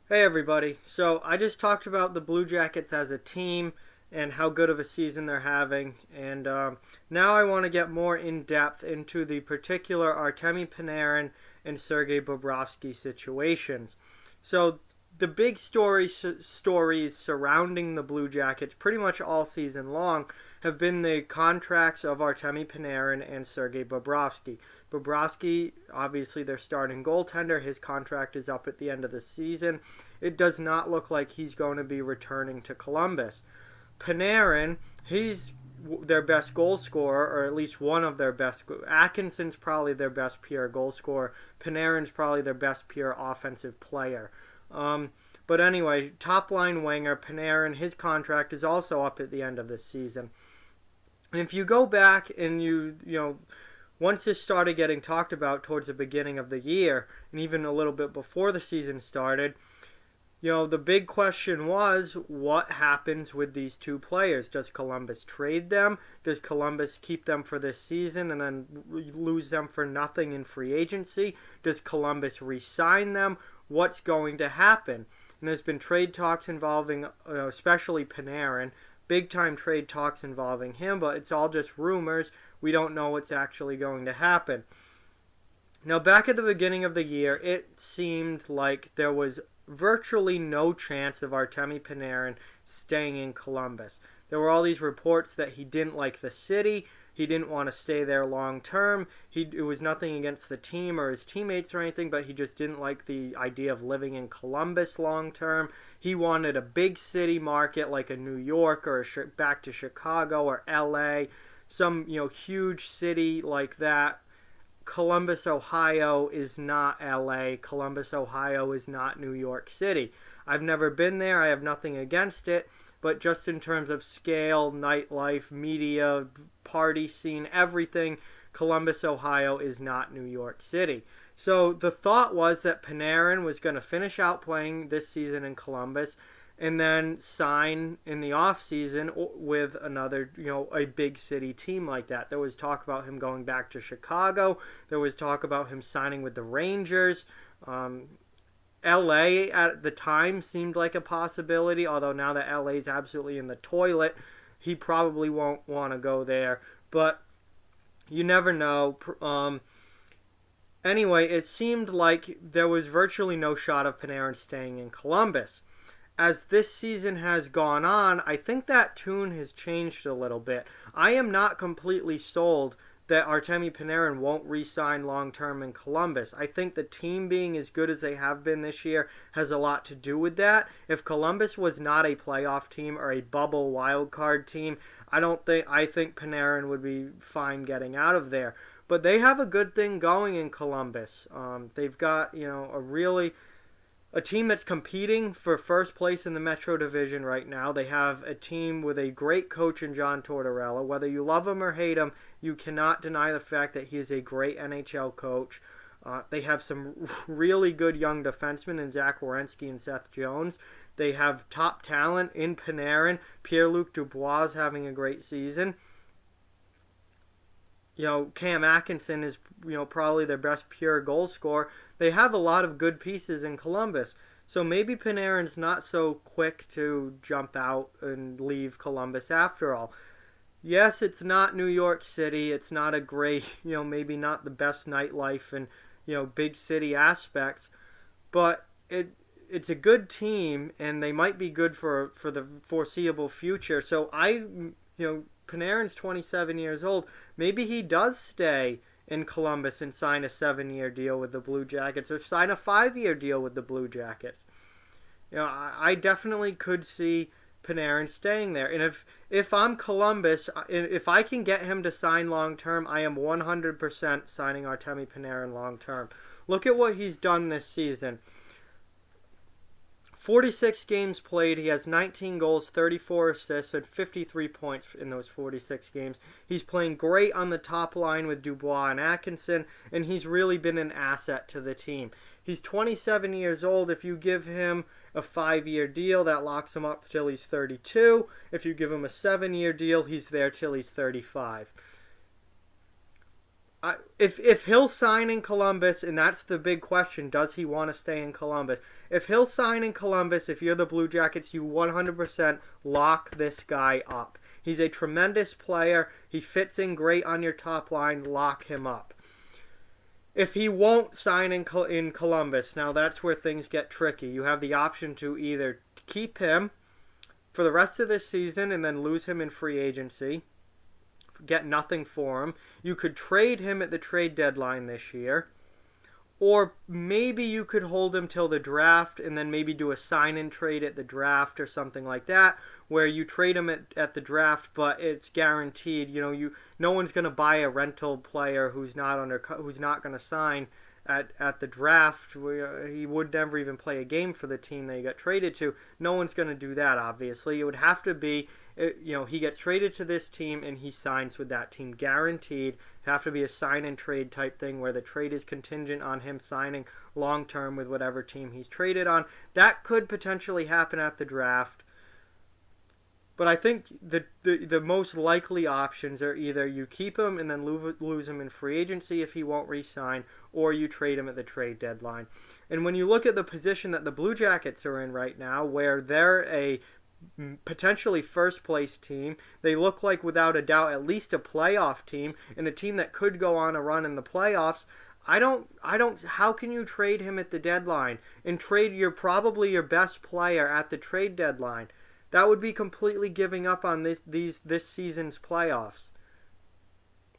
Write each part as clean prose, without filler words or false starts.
Hey everybody. So I just talked about the Blue Jackets as a team and how good of a season they're having, and now I want to get more in depth into the particular Artemi Panarin and Sergei Bobrovsky situations. So the big stories surrounding the Blue Jackets pretty much all season long have been the contracts of Artemi Panarin and Sergei Bobrovsky. Bobrovsky, obviously their starting goaltender, his contract is up at the end of the season. It does not look like he's going to be returning to Columbus. Panarin, he's their best goal scorer, or at least one of their best. Atkinson's probably their best pure goal scorer. Panarin's probably their best pure offensive player. But anyway, top line winger Panarin, his contract is also up at the end of this season. And if you go back and once this started getting talked about towards the beginning of the year, and even a little bit before the season started, the big question was what happens with these two players? Does Columbus trade them? Does Columbus keep them for this season and then lose them for nothing in free agency? Does Columbus re-sign them? What's going to happen? And there's been trade talks involving, especially Panarin, big time trade talks involving him, but it's all just rumors. We don't know what's actually going to happen. Now, back at the beginning of the year, it seemed like there was virtually no chance of Artemi Panarin staying in Columbus. There were all these reports that he didn't like the city, he didn't want to stay there long term. It was nothing against the team or his teammates or anything, but he just didn't like the idea of living in Columbus long term. He wanted a big city market like a New York or back to Chicago or LA, some huge city like that. Columbus, Ohio is not LA. Columbus, Ohio is not New York City. I've never been there. I have nothing against it. But just in terms of scale, nightlife, media, party scene, everything, Columbus, Ohio is not New York City. So the thought was that Panarin was going to finish out playing this season in Columbus and then sign in the offseason with another, a big city team like that. There was talk about him going back to Chicago. There was talk about him signing with the Rangers. LA at the time seemed like a possibility, although now that LA's absolutely in the toilet, he probably won't want to go there. But you never know. Anyway, it seemed like there was virtually no shot of Panarin staying in Columbus. As this season has gone on, I think that tune has changed a little bit. I am not completely sold that Artemi Panarin won't re-sign long-term in Columbus. I think the team being as good as they have been this year has a lot to do with that. If Columbus was not a playoff team or a bubble wildcard team, I think Panarin would be fine getting out of there. But they have a good thing going in Columbus. They've got, a team that's competing for first place in the Metro Division right now. They have a team with a great coach in John Tortorella. Whether you love him or hate him, you cannot deny the fact that he is a great NHL coach. They have some really good young defensemen in Zach Werenski and Seth Jones. They have top talent in Panarin. Pierre-Luc Dubois is having a great season. Cam Atkinson is, probably their best pure goal scorer. They have a lot of good pieces in Columbus. So maybe Panarin's not so quick to jump out and leave Columbus after all. Yes, it's not New York City. It's not a great, maybe not the best nightlife and, big city aspects. But it's a good team, and they might be good for the foreseeable future. So Panarin's 27 years old. Maybe he does stay in Columbus and sign a 7-year deal with the Blue Jackets or sign a 5-year deal with the Blue Jackets. I definitely could see Panarin staying there. And if I'm Columbus, if I can get him to sign long term, I am 100% signing Artemi Panarin long term. Look at what he's done this season. 46 games played. He has 19 goals, 34 assists, and 53 points in those 46 games. He's playing great on the top line with Dubois and Atkinson, and he's really been an asset to the team. He's 27 years old. If you give him a 5-year deal, that locks him up till he's 32. If you give him a 7-year deal, he's there till he's 35. If he'll sign in Columbus, and that's the big question, does he want to stay in Columbus? If he'll sign in Columbus, if you're the Blue Jackets, you 100% lock this guy up. He's a tremendous player. He fits in great on your top line. Lock him up. If he won't sign in Columbus, now that's where things get tricky. You have the option to either keep him for the rest of this season and then lose him in free agency, get nothing for him. You could trade him at the trade deadline this year. Or maybe you could hold him till the draft and then maybe do a sign-in trade at the draft or something like that, where you trade him at the draft, but it's guaranteed. No one's going to buy a rental player who's not going to sign at the draft. He would never even play a game for the team that he got traded to. No one's going to do that, obviously. It would have to be, he gets traded to this team and he signs with that team, guaranteed. It'd have to be a sign and trade type thing where the trade is contingent on him signing long term with whatever team he's traded on. That could potentially happen at the draft. But I think the most likely options are either you keep him and then lose him in free agency if he won't re-sign, or you trade him at the trade deadline. And when you look at the position that the Blue Jackets are in right now, where they're a potentially first-place team, they look like without a doubt at least a playoff team and a team that could go on a run in the playoffs. How can you trade him at the deadline and trade probably your best player at the trade deadline? That would be completely giving up on this season's playoffs.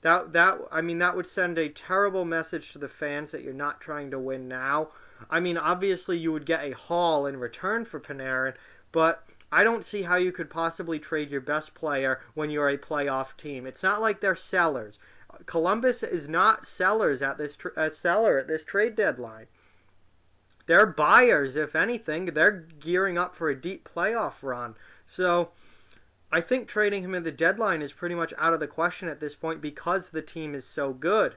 That would send a terrible message to the fans that you're not trying to win now. Obviously you would get a haul in return for Panarin, but I don't see how you could possibly trade your best player when you're a playoff team. It's not like they're sellers. Columbus is not sellers at this seller at this trade deadline. They're buyers, if anything. They're gearing up for a deep playoff run. So I think trading him at the deadline is pretty much out of the question at this point because the team is so good.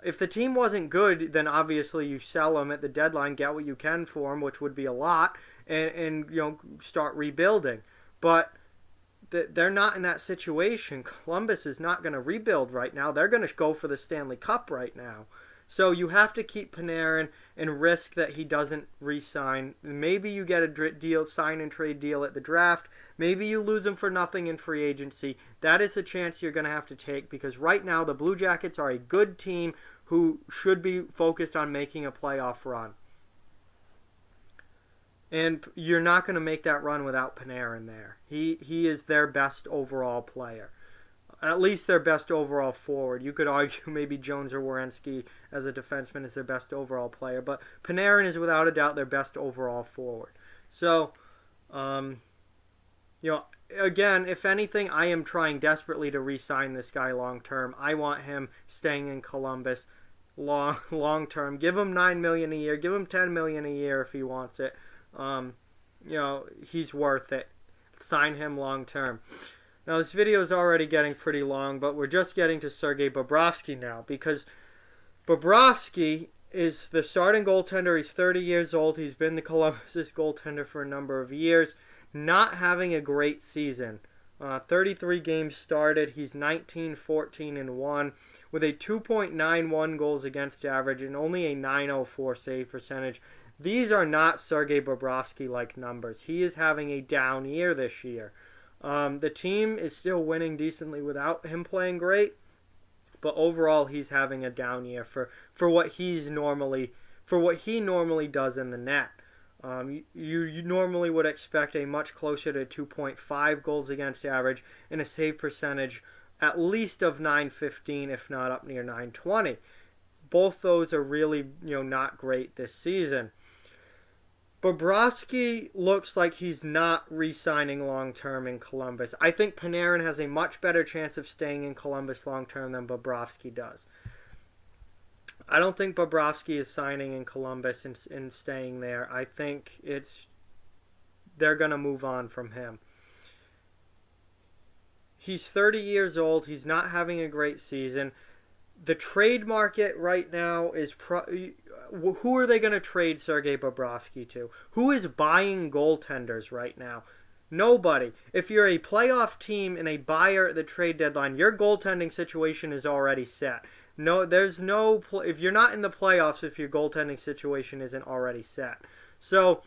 If the team wasn't good, then obviously you sell him at the deadline, get what you can for him, which would be a lot, and start rebuilding. But they're not in that situation. Columbus is not going to rebuild right now. They're going to go for the Stanley Cup right now. So you have to keep Panarin and risk that he doesn't re-sign. Maybe you get a sign and trade deal at the draft. Maybe you lose him for nothing in free agency. That is a chance you're going to have to take because right now the Blue Jackets are a good team who should be focused on making a playoff run. And you're not going to make that run without Panarin there. He is their best overall player. At least their best overall forward. You could argue maybe Jones or Werenski as a defenseman is their best overall player, but Panarin is without a doubt their best overall forward. So, again, if anything, I am trying desperately to re-sign this guy long term. I want him staying in Columbus long term. Give him $9 million a year. Give him $10 million a year if he wants it. He's worth it. Sign him long term. Now, this video is already getting pretty long, but we're just getting to Sergei Bobrovsky now because Bobrovsky is the starting goaltender. He's 30 years old. He's been the Columbus' goaltender for a number of years, not having a great season. 33 games started. He's 19, 14, and 1 with a 2.91 goals against average and only a .904 save percentage. These are not Sergei Bobrovsky-like numbers. He is having a down year this year. The team is still winning decently without him playing great, but overall he's having a down year for what he normally does in the net. You normally would expect a much closer to 2.5 goals against average and a save percentage at least of .915, if not up near .920. Both those are really not great this season. Bobrovsky looks like he's not re-signing long-term in Columbus. I think Panarin has a much better chance of staying in Columbus long-term than Bobrovsky does. I don't think Bobrovsky is signing in Columbus and staying there. I think they're going to move on from him. He's 30 years old. He's not having a great season. The trade market right now is... who are they going to trade Sergei Bobrovsky to? Who is buying goaltenders right now? Nobody. If you're a playoff team and a buyer at the trade deadline, your goaltending situation is already set. No, there's no. If you're not in the playoffs, if your goaltending situation isn't already set, so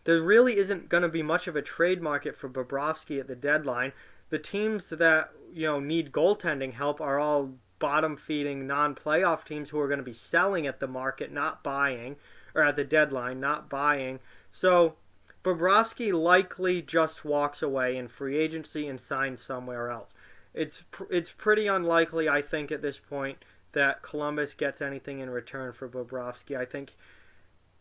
there really isn't going to be much of a trade market for Bobrovsky at the deadline. The teams that need goaltending help are all bottom-feeding non-playoff teams who are going to be selling at the market, not buying, or at the deadline, not buying. So Bobrovsky likely just walks away in free agency and signs somewhere else. It's pretty unlikely, I think, at this point that Columbus gets anything in return for Bobrovsky. I think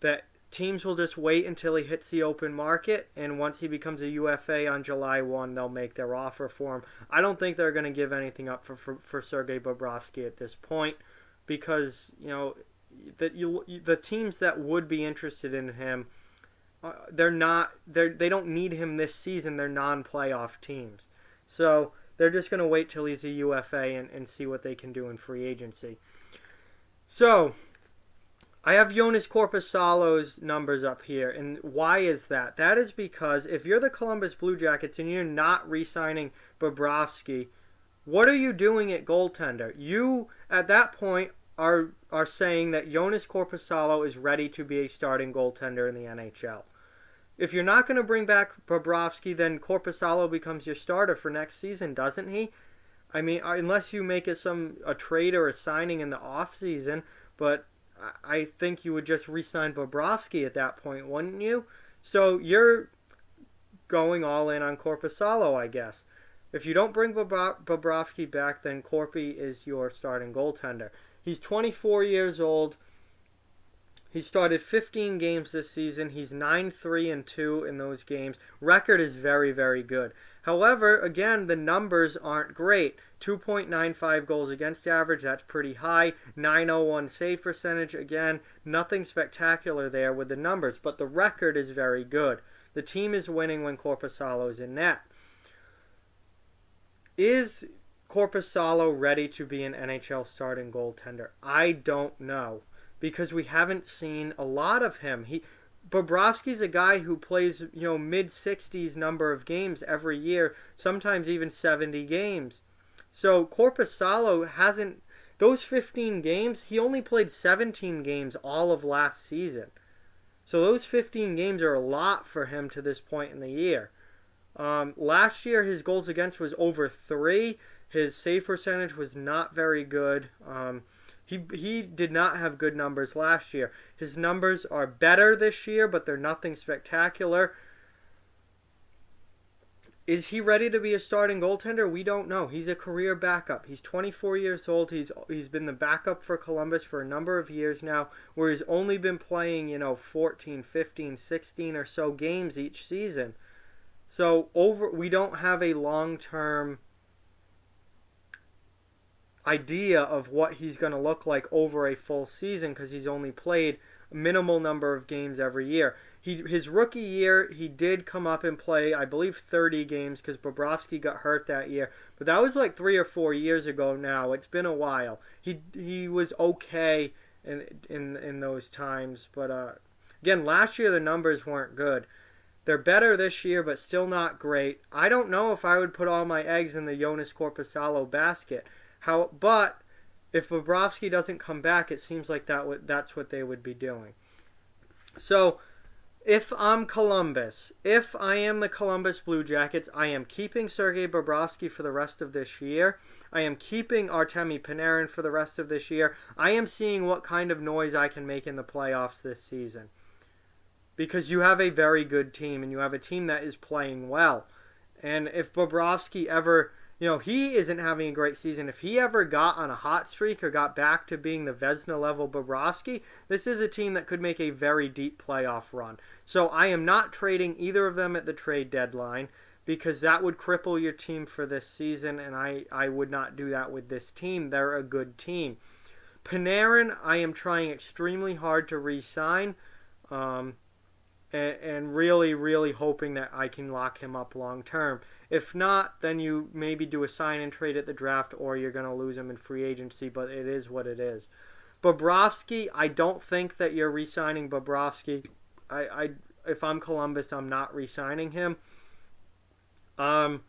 that teams will just wait until he hits the open market, and once he becomes a UFA on July 1, they'll make their offer for him. I don't think they're going to give anything up for Sergei Bobrovsky at this point, because the teams that would be interested in him, they don't need him this season. They're non-playoff teams, so they're just going to wait till he's a UFA and see what they can do in free agency. So I have Joonas Korpisalo's numbers up here, and why is that? That is because if you're the Columbus Blue Jackets and you're not re-signing Bobrovsky, what are you doing at goaltender? You, at that point, are saying that Joonas Korpisalo is ready to be a starting goaltender in the NHL. If you're not going to bring back Bobrovsky, then Korpisalo becomes your starter for next season, doesn't he? I mean, unless you make it a trade or a signing in the offseason, but I think you would just re-sign Bobrovsky at that point, wouldn't you? So you're going all in on Korpisalo, I guess. If you don't bring Bobrovsky back, then Korpi is your starting goaltender. He's 24 years old. He started 15 games this season. He's 9-3-2 in those games. Record is very, very good. However, again, the numbers aren't great. 2.95 goals against average, that's pretty high. 901 save percentage, again, nothing spectacular there with the numbers, but the record is very good. The team is winning when Korpisalo is in net. Is Korpisalo ready to be an NHL starting goaltender? I don't know, because we haven't seen a lot of him. Bobrovsky's a guy who plays, mid-60s number of games every year, sometimes even 70 games. So Korpisalo hasn't, those 15 games, he only played 17 games all of last season. So those 15 games are a lot for him to this point in the year. Last year, his goals against was over 3. His save percentage was not very good. He did not have good numbers last year. His numbers are better this year, but they're nothing spectacular. Is he ready to be a starting goaltender? We don't know. He's a career backup. He's 24 years old. He's been the backup for Columbus for a number of years now, where he's only been playing, 14, 15, 16 or so games each season. So we don't have a long-term idea of what he's going to look like over a full season, because he's only played a minimal number of games every year. His rookie year, he did come up and play, I believe, 30 games, because Bobrovsky got hurt that year. But that was like 3 or 4 years ago now. It's been a while. He was okay in those times. But again, last year the numbers weren't good. They're better this year, but still not great. I don't know if I would put all my eggs in the Joonas Korpisalo basket. But if Bobrovsky doesn't come back, it seems like that's what they would be doing. So, if I'm Columbus, if I am the Columbus Blue Jackets, I am keeping Sergei Bobrovsky for the rest of this year. I am keeping Artemi Panarin for the rest of this year. I am seeing what kind of noise I can make in the playoffs this season. Because you have a very good team, and you have a team that is playing well. And if Bobrovsky ever, he isn't having a great season. If he ever got on a hot streak or got back to being the Vezina level Bobrovsky, this is a team that could make a very deep playoff run. So I am not trading either of them at the trade deadline, because that would cripple your team for this season, and I would not do that with this team. They're a good team. Panarin, I am trying extremely hard to re-sign. And really, really hoping that I can lock him up long term. If not, then you maybe do a sign and trade at the draft, or you're going to lose him in free agency, but it is what it is. Bobrovsky, I don't think that you're re-signing Bobrovsky. if I'm Columbus, I'm not re-signing him. And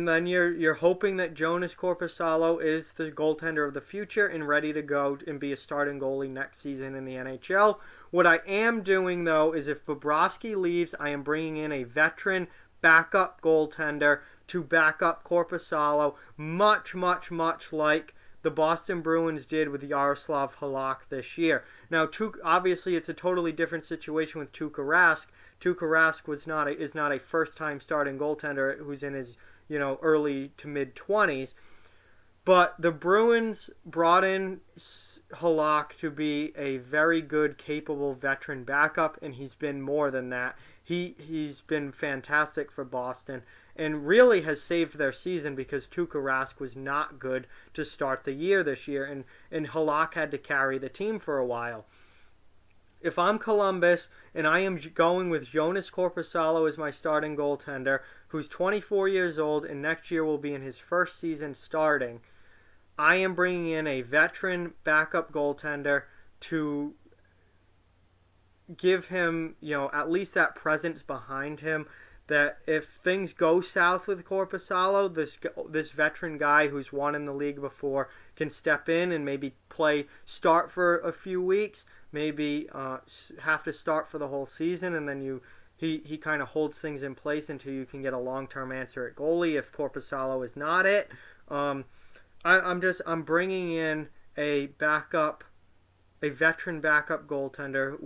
then you're hoping that Jonas Korpisalo is the goaltender of the future and ready to go and be a starting goalie next season in the NHL. What I am doing, though, is if Bobrovsky leaves, I am bringing in a veteran backup goaltender to back up Korpisalo, much like the Boston Bruins did with Yaroslav Halak this year. Now, obviously, it's a totally different situation with Tuukka Rask. Tuukka Rask is not a first-time starting goaltender who's in his early to mid-20s. But the Bruins brought in Halak to be a very good, capable veteran backup, and he's been more than that. He's been fantastic for Boston and really has saved their season because Tuukka Rask was not good to start the year this year, and Halak had to carry the team for a while. If I'm Columbus and I am going with Jonas Korpisalo as my starting goaltender, who's 24 years old and next year will be in his first season starting, I am bringing in a veteran backup goaltender to give him, at least that presence behind him, that if things go south with Korpisalo, this veteran guy who's won in the league before can step in and maybe start for a few weeks, maybe have to start for the whole season, and then he kind of holds things in place until you can get a long-term answer at goalie if Korpisalo is not it. I'm bringing in a veteran backup goaltender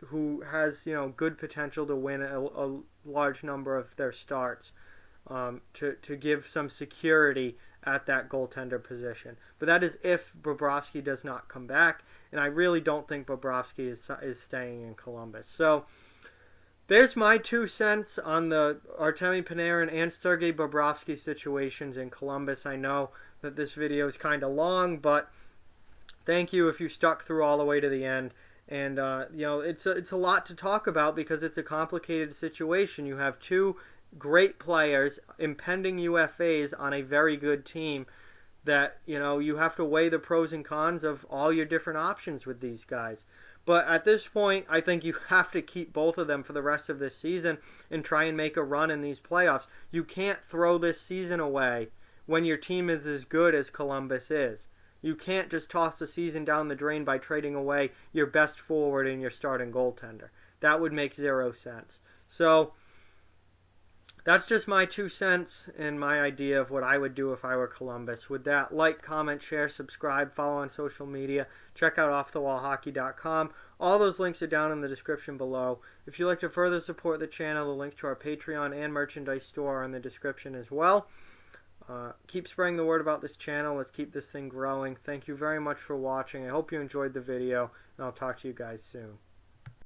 who has good potential to win a large number of their starts, to give some security at that goaltender position. But that is if Bobrovsky does not come back, and I really don't think Bobrovsky is staying in Columbus. So there's my 2 cents on the Artemi Panarin and Sergei Bobrovsky situations in Columbus. I know that this video is kind of long, but thank you if you stuck through all the way to the end. And it's a lot to talk about because it's a complicated situation. You have 2 great players, impending UFAs on a very good team that you have to weigh the pros and cons of all your different options with these guys. But at this point, I think you have to keep both of them for the rest of this season and try and make a run in these playoffs. You can't throw this season away when your team is as good as Columbus is. You can't just toss the season down the drain by trading away your best forward and your starting goaltender. That would make 0 sense. So that's just my 2 cents and my idea of what I would do if I were Columbus. With that, like, comment, share, subscribe, follow on social media. Check out offthewallhockey.com. All those links are down in the description below. If you'd like to further support the channel, the links to our Patreon and merchandise store are in the description as well. Keep spreading the word about this channel. Let's keep this thing growing. Thank you very much for watching. I hope you enjoyed the video, and I'll talk to you guys soon.